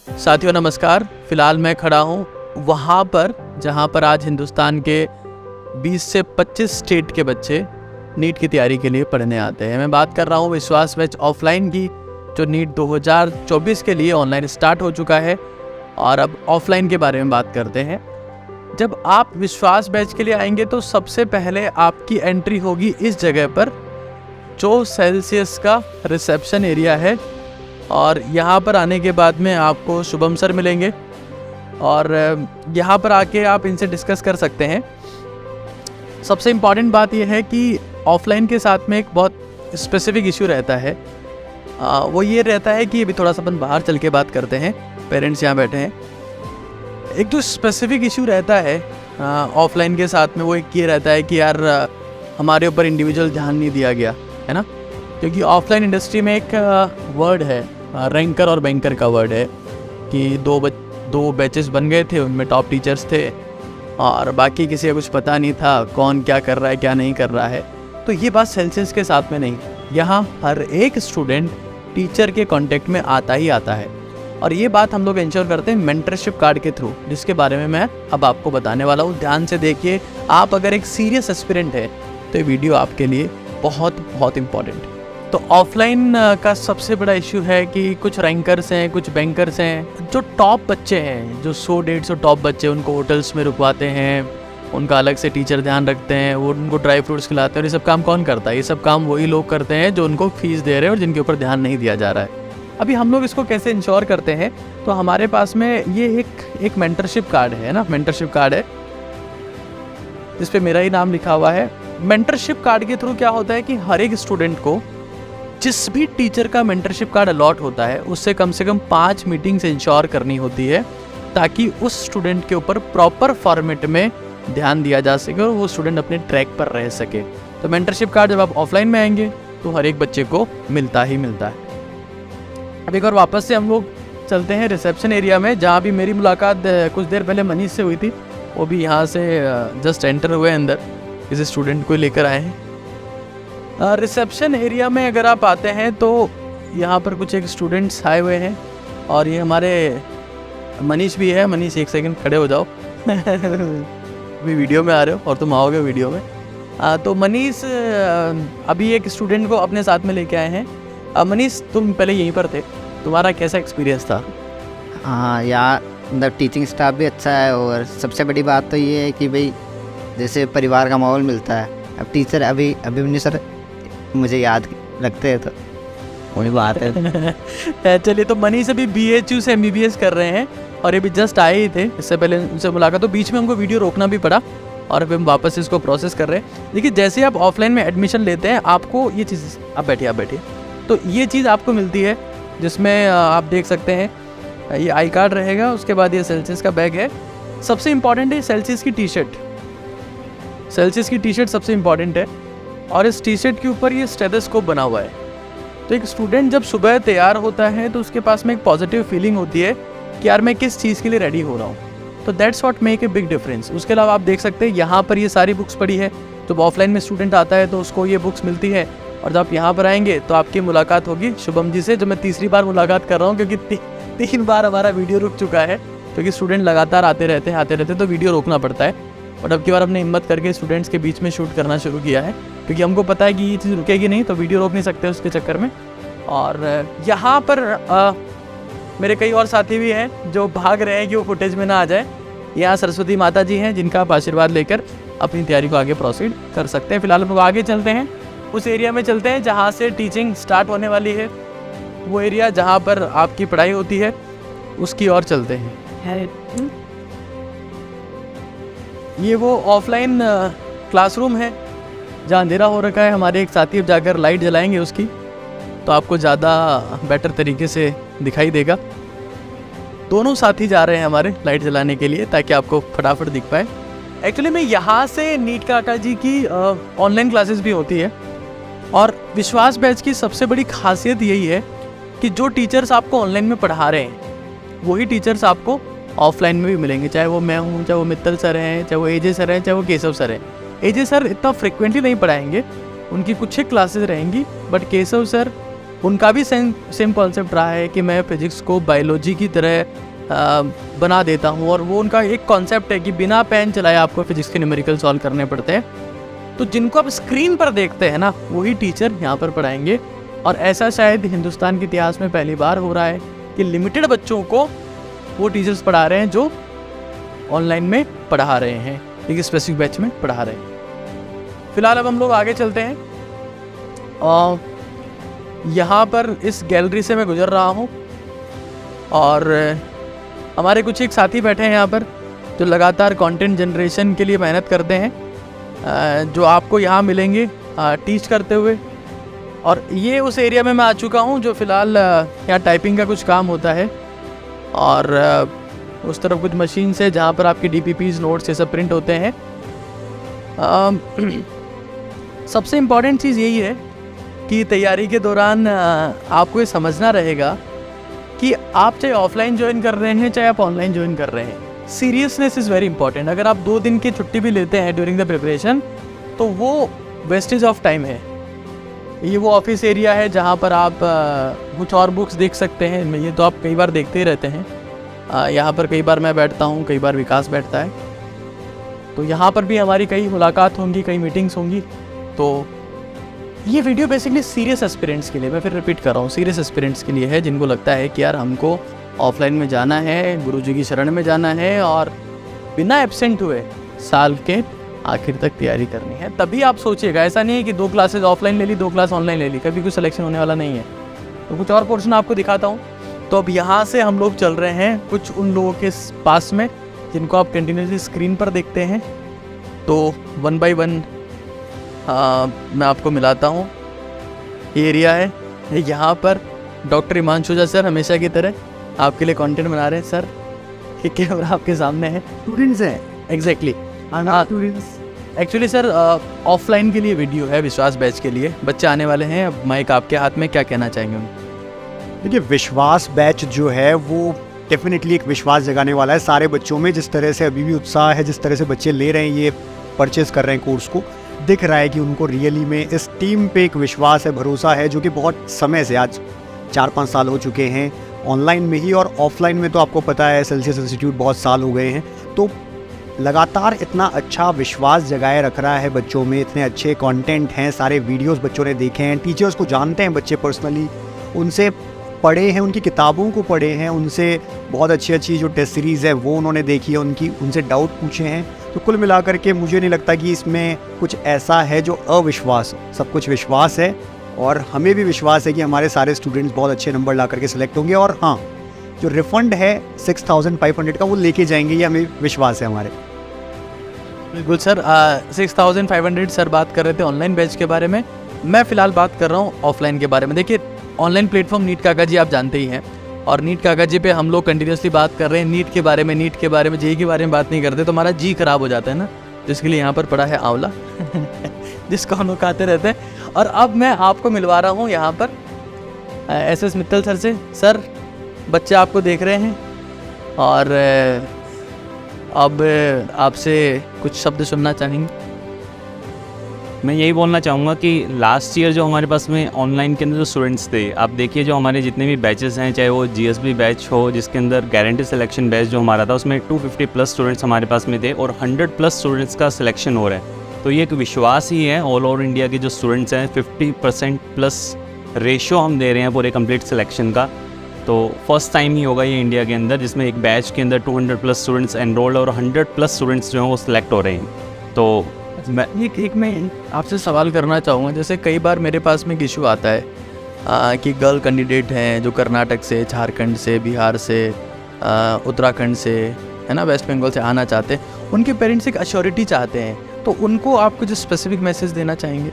साथियों नमस्कार। फ़िलहाल मैं खड़ा हूँ वहाँ पर जहाँ पर आज हिंदुस्तान के 20 से 25 स्टेट के बच्चे नीट की तैयारी के लिए पढ़ने आते हैं। मैं बात कर रहा हूँ विश्वास बैच ऑफलाइन की, जो नीट 2024 के लिए ऑनलाइन स्टार्ट हो चुका है। और अब ऑफलाइन के बारे में बात करते हैं। जब आप विश्वास बैच के लिए आएंगे तो सबसे पहले आपकी एंट्री होगी इस जगह पर, जो सेल्सियस का रिसेप्शन एरिया है। और यहाँ पर आने के बाद में आपको शुभम सर मिलेंगे और यहाँ पर आके आप इनसे डिस्कस कर सकते हैं। सबसे इम्पॉर्टेंट बात यह है कि ऑफलाइन के साथ में एक बहुत स्पेसिफिक इशू रहता है। वो ये रहता है कि अभी थोड़ा सा अपन बाहर चल के बात करते हैं, पेरेंट्स यहाँ बैठे हैं। एक जो स्पेसिफिक इशू रहता है ऑफलाइन के साथ में, वो एक ये रहता है कि यार हमारे ऊपर इंडिविजुअल ध्यान नहीं दिया गया है ना। क्योंकि ऑफलाइन इंडस्ट्री में एक वर्ड है, रैंकर और बैंकर का वर्ड है, कि दो बैचेस बन गए थे, उनमें टॉप टीचर्स थे और बाकी किसी को कुछ पता नहीं था कौन क्या कर रहा है क्या नहीं कर रहा है। तो ये बात सेल्सियस के साथ में नहीं, यहाँ हर एक स्टूडेंट टीचर के कांटेक्ट में आता ही आता है। और ये बात हम लोग इंश्योर करते हैं मेंटरशिप कार्ड के थ्रू, जिसके बारे में मैं अब आपको बताने वाला हूँ। ध्यान से देखिए, आप अगर एक सीरियस एस्पिरेंट है तो ये वीडियो आपके लिए बहुत बहुत इम्पॉर्टेंट है। तो ऑफलाइन का सबसे बड़ा इशू है कि कुछ रैंकर्स हैं, कुछ बैंकर्स हैं, जो टॉप बच्चे हैं, जो 100-150 टॉप बच्चे, उनको होटल्स में रुकवाते हैं, उनका अलग से टीचर ध्यान रखते हैं, वो उनको ड्राई फ्रूट्स खिलाते हैं। और ये सब काम कौन करता है? ये सब काम वही लोग करते हैं जो उनको फीस दे रहे हैं और जिनके ऊपर ध्यान नहीं दिया जा रहा है। अभी हम लोग इसको कैसे इंश्योर करते हैं? तो हमारे पास में ये एक मेंटरशिप कार्ड है ना, मेंटरशिप कार्ड है जिस पे मेरा ही नाम लिखा हुआ है। मेंटरशिप कार्ड के थ्रू क्या होता है कि हर एक स्टूडेंट को जिस भी टीचर का मेंटरशिप कार्ड अलॉट होता है उससे कम से कम 5 मीटिंग्स इंश्योर करनी होती है, ताकि उस स्टूडेंट के ऊपर प्रॉपर फॉर्मेट में ध्यान दिया जा सके और वो स्टूडेंट अपने ट्रैक पर रह सके। तो मेंटरशिप कार्ड जब आप ऑफलाइन में आएंगे तो हर एक बच्चे को मिलता ही मिलता है। अब एक बार वापस से हम लोग चलते हैं रिसेप्शन एरिया में, जहाँ भी मेरी मुलाकात कुछ देर पहले मनीष से हुई थी। वो भी यहाँ से जस्ट एंटर हुए अंदर, किसी स्टूडेंट को लेकर आए हैं। रिसेप्शन एरिया में अगर आप आते हैं तो यहाँ पर कुछ एक स्टूडेंट्स आए हुए हैं और ये हमारे मनीष भी है। मनीष एक सेकंड खड़े हो जाओ अभी वीडियो में आ रहे हो और तुम आओगे वीडियो में। तो मनीष अभी एक स्टूडेंट को अपने साथ में लेके आए हैं। मनीष, तुम पहले यहीं पर थे, तुम्हारा कैसा एक्सपीरियंस था? हाँ यार, मतलब टीचिंग स्टाफ भी अच्छा है और सबसे बड़ी बात तो ये है कि भाई जैसे परिवार का माहौल मिलता है। अब टीचर अभी सर मुझे याद रखते हैं तो वही बात है। चलिए, तो मनीष अभी BHU से MBBS कर रहे हैं और ये भी जस्ट आए ही थे। इससे पहले उनसे मुलाकात, तो बीच में हमको वीडियो रोकना भी पड़ा और अभी हम वापस इसको प्रोसेस कर रहे हैं। देखिए, जैसे आप ऑफलाइन में एडमिशन लेते हैं आपको ये चीज़, आप बैठिए, तो ये चीज़ आपको मिलती है जिसमें आप देख सकते हैं ये आई कार्ड रहेगा। उसके बाद ये सेल्सियस का बैग है। सबसे इम्पॉर्टेंट है सेल्सियस की टी शर्ट। सेल्सियस की टी शर्ट सबसे इम्पॉर्टेंट है और इस टी शर्ट के ऊपर ये स्टेथोस्कोप बना हुआ है। तो एक स्टूडेंट जब सुबह तैयार होता है तो उसके पास में एक पॉजिटिव फीलिंग होती है कि यार मैं किस चीज़ के लिए रेडी हो रहा हूँ। तो that's what make a big difference. उसके अलावा आप देख सकते हैं यहाँ पर ये सारी बुक्स पड़ी है। जब ऑफलाइन में स्टूडेंट आता है तो उसको ये बुक्स मिलती है और जब आप यहाँ पर आएंगे तो आपकी मुलाकात होगी शुभम जी से, जो मैं तीसरी बार मुलाकात कर रहा हूँ क्योंकि 3 बार हमारा वीडियो रुक चुका है, क्योंकि स्टूडेंट लगातार आते रहते तो वीडियो रोकना पड़ता है। और अब की बार हमने हिम्मत करके स्टूडेंट्स के बीच में शूट करना शुरू किया है, क्योंकि हमको पता है कि ये चीज़ रुकेगी नहीं, तो वीडियो रोक नहीं सकते उसके चक्कर में। और यहाँ पर मेरे कई और साथी भी हैं जो भाग रहे हैं कि वो फुटेज में ना आ जाए। यहाँ सरस्वती माता जी हैं जिनका आप आशीर्वाद लेकर अपनी तैयारी को आगे प्रोसीड कर सकते हैं। फिलहाल हम लोग आगे चलते हैं, उस एरिया में चलते हैं जहाँ से टीचिंग स्टार्ट होने वाली है। वो एरिया जहाँ पर आपकी पढ़ाई होती है उसकी ओर चलते हैं। ये वो ऑफलाइन क्लासरूम है जहाँ अंधेरा हो रखा है। हमारे एक साथी अब जाकर लाइट जलाएंगे उसकी, तो आपको ज़्यादा बेटर तरीके से दिखाई देगा। दोनों साथी जा रहे हैं हमारे लाइट जलाने के लिए ताकि आपको फटाफट दिख पाए। एक्चुअली में यहाँ से नीट काका जी की ऑनलाइन क्लासेस भी होती है। और विश्वास बैच की सबसे बड़ी खासियत यही है कि जो टीचर्स आपको ऑनलाइन में पढ़ा रहे हैं वही टीचर्स आपको ऑफलाइन में भी मिलेंगे। चाहे वो मैं हूँ, चाहे वो मित्तल सर हैं, चाहे वो AJ सर हैं, चाहे वो केशव सर हैं। AJ सर इतना फ्रिक्वेंटली नहीं पढ़ाएंगे, उनकी कुछ ही क्लासेस रहेंगी, बट केशव सर उनका भी सेम कॉन्सेप्ट रहा है कि मैं फिज़िक्स को बायोलॉजी की तरह बना देता हूँ, और वो उनका एक कॉन्सेप्ट है कि बिना पेन चलाए आपको फिज़िक्स के न्यूमेरिकल सॉल्व करने पड़ते हैं। तो जिनको आप स्क्रीन पर देखते हैं ना, वही टीचर यहाँ पर पढ़ाएंगे। और ऐसा शायद हिंदुस्तान के इतिहास में पहली बार हो रहा है कि लिमिटेड बच्चों को वो टीचर्स पढ़ा रहे हैं जो ऑनलाइन में पढ़ा रहे हैं, एक स्पेसिफिक बैच में पढ़ा रहे हैं। फिलहाल अब हम लोग आगे चलते हैं, और यहाँ पर इस गैलरी से मैं गुजर रहा हूँ, और हमारे कुछ एक साथी बैठे हैं यहाँ पर जो लगातार कंटेंट जनरेशन के लिए मेहनत करते हैं, जो आपको यहाँ मिलेंगे टीच करते हुए। और ये उस एरिया में मैं आ चुका हूँ जो फ़िलहाल यहाँ टाइपिंग का कुछ काम होता है, और उस तरफ कुछ मशीन से जहाँ पर आपके DPPs नोट्स ये सब प्रिंट होते हैं। सबसे इम्पॉर्टेंट चीज़ यही है कि तैयारी के दौरान आपको ये समझना रहेगा कि आप चाहे ऑफलाइन ज्वाइन कर रहे हैं चाहे आप ऑनलाइन ज्वाइन कर रहे हैं, सीरियसनेस इज़ वेरी इंपॉर्टेंट। अगर आप 2 दिन की छुट्टी भी लेते हैं ड्यूरिंग द प्रिपरेशन, तो वो वेस्टेज ऑफ टाइम है। ये वो ऑफिस एरिया है जहाँ पर आप कुछ और बुक्स देख सकते हैं, ये तो आप कई बार देखते ही रहते हैं। यहाँ पर कई बार मैं बैठता हूँ, कई बार विकास बैठता है, तो यहाँ पर भी हमारी कई मुलाकात होंगी, कई मीटिंग्स होंगी। तो ये वीडियो बेसिकली सीरियस एस्पिरेंट्स के लिए, मैं फिर रिपीट कर रहा हूँ, सीरियस एस्पिरेंट्स के लिए है, जिनको लगता है कि यार हमको ऑफलाइन में जाना है, गुरुजी की शरण में जाना है, और बिना एब्सेंट हुए साल के आखिर तक तैयारी करनी है। तभी आप सोचिएगा, ऐसा नहीं है कि 2 क्लासेस ऑफलाइन ले ली, 2 क्लास ऑनलाइन ले ली, कभी कुछ सिलेक्शन होने वाला नहीं है। तो कुछ और पोर्शन आपको दिखाता हूँ। तो अब यहाँ से हम लोग चल रहे हैं कुछ उन लोगों के पास में जिनको आप कंटिन्यूसली स्क्रीन पर देखते हैं। तो 1 बाय 1 मैं आपको मिलाता हूँ। ये एरिया है, यहाँ पर डॉक्टर हिमांशु झा सर हमेशा की तरह आपके लिए कंटेंट बना रहे हैं। सर ये कैमरा आपके सामने है, स्टूडेंट्स हैं exactly students. Actually sir offline के लिए वीडियो है, विश्वास बैच के लिए बच्चे आने वाले हैं। अब माइक आपके हाथ में, क्या कहना चाहेंगे उन्हें? देखिए, विश्वास बैच जो है वो डेफिनेटली एक विश्वास जगाने वाला है सारे बच्चों में। जिस तरह से अभी भी उत्साह है, जिस तरह से बच्चे ले रहे हैं, ये परचेज़ कर रहे हैं कोर्स को, दिख रहा है कि उनको रियली में इस टीम पे एक विश्वास है, भरोसा है, जो कि बहुत समय से, आज 4-5 साल हो चुके हैं ऑनलाइन में ही। और ऑफलाइन में तो आपको पता है सेल्सियस इंस्टीट्यूट बहुत साल हो गए हैं। तो लगातार इतना अच्छा विश्वास जगाए रख रहा है बच्चों में, इतने अच्छे कंटेंट हैं, सारे वीडियोस बच्चों ने देखे हैं, टीचर्स को जानते हैं बच्चे पर्सनली, उनसे पढ़े हैं, उनकी किताबों को पढ़े हैं, उनसे बहुत अच्छी अच्छी जो टेस्ट सीरीज़ है वो उन्होंने देखी है, उनसे डाउट पूछे हैं। तो कुल मिलाकर के मुझे नहीं लगता कि इसमें कुछ ऐसा है जो अविश्वास, सब कुछ विश्वास है। और हमें भी विश्वास है कि हमारे सारे स्टूडेंट्स बहुत अच्छे नंबर ला करके सिलेक्ट होंगे। और हाँ, जो रिफंड है 6500 का वो लेके जाएंगे, ये हमें विश्वास है हमारे। बिल्कुल सर, 6500 सर बात कर रहे थे ऑनलाइन बैच के बारे में, मैं फ़िलहाल बात कर रहा हूँ ऑफलाइन के बारे में। देखिए, ऑनलाइन प्लेटफॉर्म नीट काका जी आप जानते ही हैं, और नीट काका जी पे हम लोग कंटिन्यूसली बात कर रहे हैं नीट के बारे में, जेईई के बारे में बात नहीं करते तो हमारा जी खराब हो जाता है ना, जिसके लिए यहाँ पर पड़ा है आंवला जिसको हम लोग खाते रहते हैं। और अब मैं आपको मिलवा रहा हूँ यहाँ पर SS मित्तल सर से। सर, बच्चे आपको देख रहे हैं, और अब आपसे कुछ शब्द सुनना चाहेंगे। मैं यही बोलना चाहूँगा कि लास्ट ईयर जो हमारे पास में ऑनलाइन के अंदर जो स्टूडेंट्स थे, आप देखिए जो हमारे जितने भी बैचेस हैं, चाहे वो GSB बैच हो जिसके अंदर गारंटी सिलेक्शन बैच जो हमारा था, उसमें 250+ स्टूडेंट्स हमारे पास में थे, और 100+ स्टूडेंट्स का सिलेक्शन हो रहा है। तो ये एक विश्वास ही है ऑल ओवर इंडिया के जो स्टूडेंट्स हैं, 50%+ रेशो हम दे रहे हैं पूरे कंप्लीट सिलेक्शन का। तो फर्स्ट टाइम ही होगा ये इंडिया के अंदर जिसमें एक बैच के अंदर 200+ स्टूडेंट्स एनरोल्ड और 100+ स्टूडेंट्स जो हैं वो सिलेक्ट हो रहे हैं। तो मैं आपसे सवाल करना चाहूँगा, जैसे कई बार मेरे पास में एक इशू आता है कि गर्ल कैंडिडेट हैं जो कर्नाटक से, झारखंड से, बिहार से, उत्तराखंड से, है ना, वेस्ट बंगाल से आना चाहते हैं, उनके पेरेंट्स एक अश्योरिटी चाहते हैं, तो उनको आप कुछ स्पेसिफिक मैसेज देना चाहेंगे?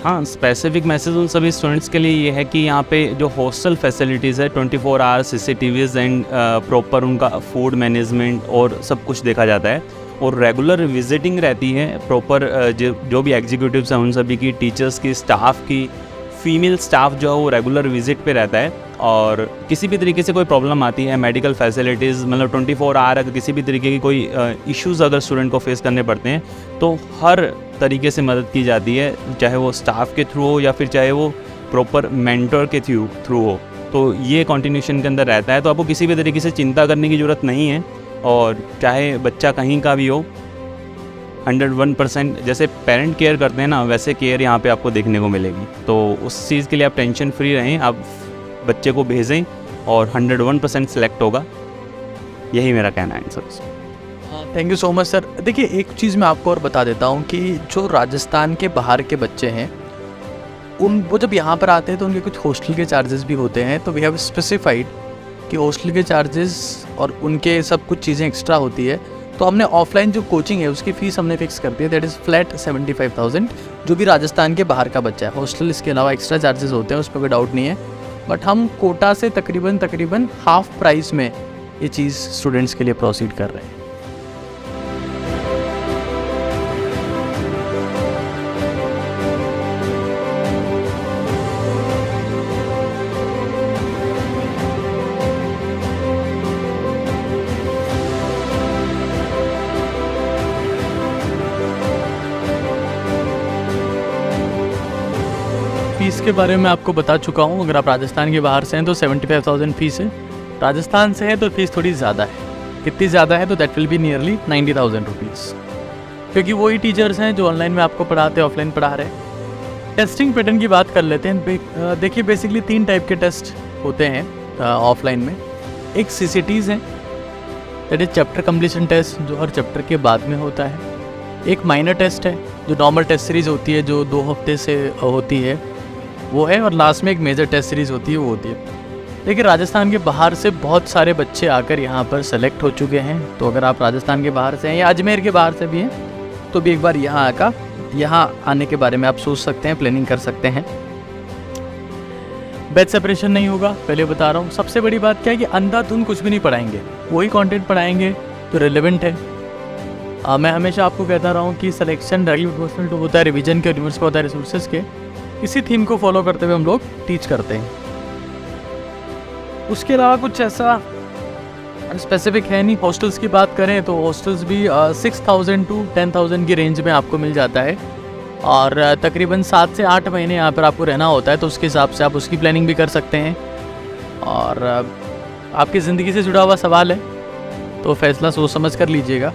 हाँ, स्पेसिफिक मैसेज उन सभी स्टूडेंट्स के लिए ये है कि यहाँ पे जो हॉस्टल फैसिलिटीज़ है 24 आवर्स CCTVs एंड प्रॉपर उनका फूड मैनेजमेंट और सब कुछ देखा जाता है, और रेगुलर विजिटिंग रहती है प्रॉपर जो भी एग्जीक्यूटिव्स हैं उन सभी की, टीचर्स की, स्टाफ की, फीमेल स्टाफ जो है वो रेगुलर विजिट पे रहता है। और किसी भी तरीके से कोई प्रॉब्लम आती है, मेडिकल फैसिलिटीज़, मतलब 24 आवर अगर किसी भी तरीके की कोई इश्यूज़ अगर स्टूडेंट को फेस करने पड़ते हैं तो हर तरीके से मदद की जाती है, चाहे वो स्टाफ के थ्रू हो या फिर चाहे वो प्रॉपर मेंटर के थ्रू हो, तो ये कंटिन्यूशन के अंदर रहता है। तो आपको किसी भी तरीके से चिंता करने की ज़रूरत नहीं है, और चाहे बच्चा कहीं का भी हो, 101% जैसे पेरेंट केयर करते हैं ना, वैसे केयर यहाँ पे आपको देखने को मिलेगी। तो उस चीज़ के लिए आप टेंशन फ्री रहें, आप बच्चे को भेजें और 101% सेलेक्ट होगा। यही मेरा कहना है sir. Thank you so much sir. देखिए, एक चीज़ मैं आपको और बता देता हूँ कि जो राजस्थान के बाहर के बच्चे हैं, वो जब यहाँ पर आते हैं तो उनके कुछ हॉस्टल के चार्जेस भी होते हैं। तो वी हैव स्पेसिफाइड कि हॉस्टल के चार्जेस और उनके सब कुछ चीज़ें एक्स्ट्रा होती है। तो हमने ऑफलाइन जो कोचिंग है उसकी फ़ीस हमने फिक्स कर दी है, दैट इज़ फ्लैट 75,000। जो भी राजस्थान के बाहर का बच्चा है, हॉस्टल इसके अलावा एक्स्ट्रा चार्जेस होते हैं, उस पर कोई डाउट नहीं है। बट हम कोटा से तकरीबन हाफ प्राइस में ये चीज़ स्टूडेंट्स के लिए प्रोसीड कर रहे हैं। फ़ीस के बारे में आपको बता चुका हूँ। अगर आप राजस्थान के बाहर से हैं तो 75,000 फ़ीस है। राजस्थान से है तो फ़ीस थोड़ी ज़्यादा है। कितनी ज़्यादा है? तो that will be nearly 90,000 rupees, क्योंकि वही टीचर्स हैं जो ऑनलाइन में आपको पढ़ाते हैं, ऑफलाइन पढ़ा रहे हैं। टेस्टिंग पैटर्न की बात कर लेते हैं। देखिए, बेसिकली 3 टाइप के टेस्ट होते हैं ऑफलाइन में। एक CCTs हैं, that is chapter completion test, जो हर चैप्टर के बाद में होता है। एक माइनर टेस्ट है, जो नॉर्मल टेस्ट सीरीज़ होती है, जो 2 हफ्ते से होती है, वो है। और लास्ट में एक मेजर टेस्ट सीरीज़ होती है, वो होती है। देखिए, राजस्थान के बाहर से बहुत सारे बच्चे आकर यहाँ पर सेलेक्ट हो चुके हैं। तो अगर आप राजस्थान के बाहर से हैं या अजमेर के बाहर से भी हैं, तो भी एक बार यहाँ आने के बारे में आप सोच सकते हैं, प्लानिंग कर सकते हैं। बैच सेपरेशन नहीं होगा, पहले बता रहा हूँ। सबसे बड़ी बात क्या है कि अंधाधुंध कुछ भी नहीं पढ़ाएंगे, वही कंटेंट पढ़ाएंगे जो रिलेवेंट है। मैं हमेशा आपको कहता रहा हूँ कि सिलेक्शन डायरेक्टली प्रोपोर्शनल टू होता है रिवीजन के, यूनिवर्स का होता है रिसोर्सेज के। इसी थीम को फॉलो करते हुए हम लोग टीच करते हैं। उसके अलावा कुछ ऐसा स्पेसिफिक है नहीं। हॉस्टल्स की बात करें तो हॉस्टल्स भी 6,000 to 10,000 की रेंज में आपको मिल जाता है, और तकरीबन 7 से 8 महीने यहाँ पर आपको रहना होता है। तो उसके हिसाब से आप उसकी प्लानिंग भी कर सकते हैं। और आपकी ज़िंदगी से जुड़ा हुआ सवाल है तो फैसला सोच समझ कर लीजिएगा।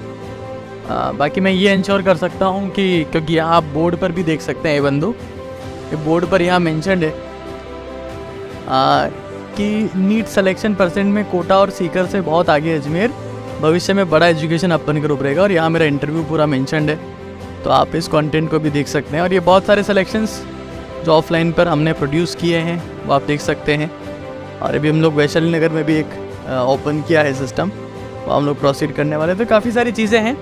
बाकी मैं ये इंश्योर कर सकता हूँ कि, क्योंकि यहाँ आप बोर्ड पर भी देख सकते हैं बंदो, बोर्ड पर यहाँ मेंशन्ड है कि नीट सिलेक्शन परसेंट में कोटा और सीकर से बहुत आगे अजमेर, भविष्य में बड़ा एजुकेशन अपन ग्रुप रहेगा। और यहाँ मेरा इंटरव्यू पूरा मेंशन्ड है, तो आप इस कंटेंट को भी देख सकते हैं। और ये बहुत सारे सिलेक्शंस जो ऑफलाइन पर हमने प्रोड्यूस किए हैं वो आप देख सकते हैं। और अभी हम लोग वैशाली नगर में भी एक ओपन किया है सिस्टम, वो हम लोग प्रोसीड करने वाले। तो काफ़ी सारी चीज़ें हैं,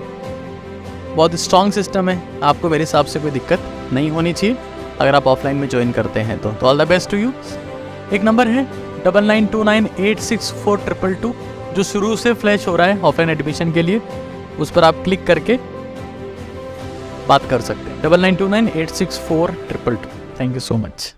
बहुत स्ट्रॉन्ग सिस्टम है। आपको मेरे हिसाब से कोई दिक्कत नहीं होनी चाहिए अगर आप ऑफलाइन में ज्वाइन करते हैं तो all the best to you. एक नंबर है 9929864222 जो शुरू से फ्लैश हो रहा है ऑफलाइन एडमिशन के लिए, उस पर आप क्लिक करके बात कर सकते हैं। 9929864222। Thank you so much.